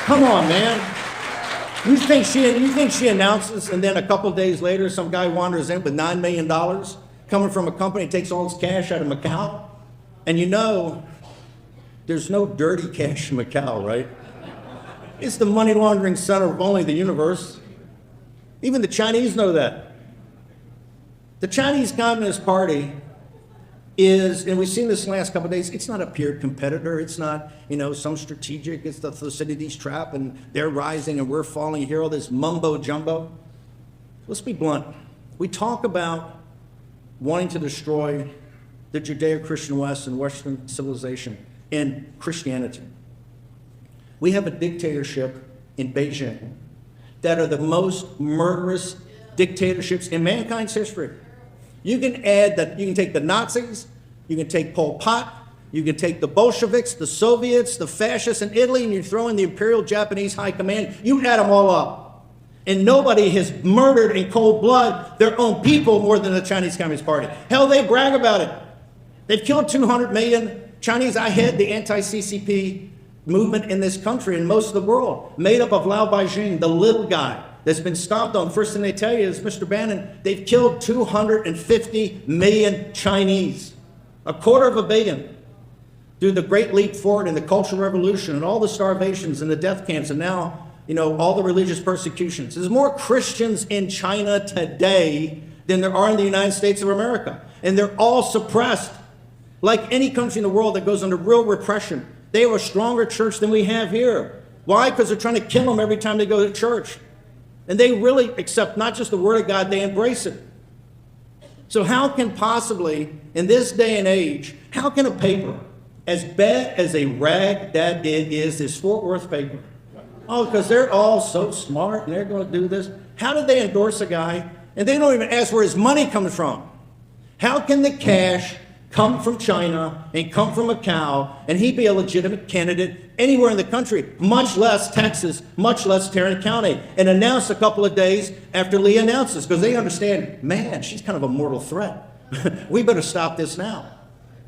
Come on, man. You think she announces and then a couple days later some guy wanders in with $9 million coming from a company that takes all his cash out of Macau? And you know, there's no dirty cash in Macau, right? It's the money laundering center of only the universe. Even the Chinese know that. The Chinese Communist Party is, and we've seen this the last couple of days, it's not a peer competitor. It's not, some strategic, it's the Thucydides trap and they're rising and we're falling. You hear all this mumbo jumbo. Let's be blunt. We talk about wanting to destroy the Judeo-Christian West and Western civilization and Christianity. We have a dictatorship in Beijing that are the most murderous dictatorships in mankind's history. You can add that, you can take the Nazis, you can take Pol Pot, you can take the Bolsheviks, the Soviets, the fascists in Italy, and you throw in the Imperial Japanese High Command, you add them all up. And nobody has murdered in cold blood their own people more than the Chinese Communist Party. Hell, they brag about it. They've killed 200 million Chinese. I head the anti-CCP movement in this country and most of the world, made up of Lao Baijing, the little guy that's been stomped on. First thing they tell you is, Mr. Bannon, they've killed 250 million Chinese, 250 million, through the Great Leap Forward and the Cultural Revolution and all the starvations and the death camps and now, all the religious persecutions. There's more Christians in China today than there are in the United States of America. And they're all suppressed. Like any country in the world that goes under real repression, they have a stronger church than we have here. Why? Because they're trying to kill them every time they go to church. And they really accept not just the Word of God, they embrace it. So how can possibly, in this day and age, how can a paper as bad as a rag that it is, this Fort Worth paper, because they're all so smart and they're going to do this. How did they endorse a guy and they don't even ask where his money comes from? How can the cash come from China and come from Macau and he be a legitimate candidate anywhere in the country, much less Texas, much less Tarrant County, and announced a couple of days after Lee announces, because they understand, man, she's kind of a mortal threat. We better stop this now.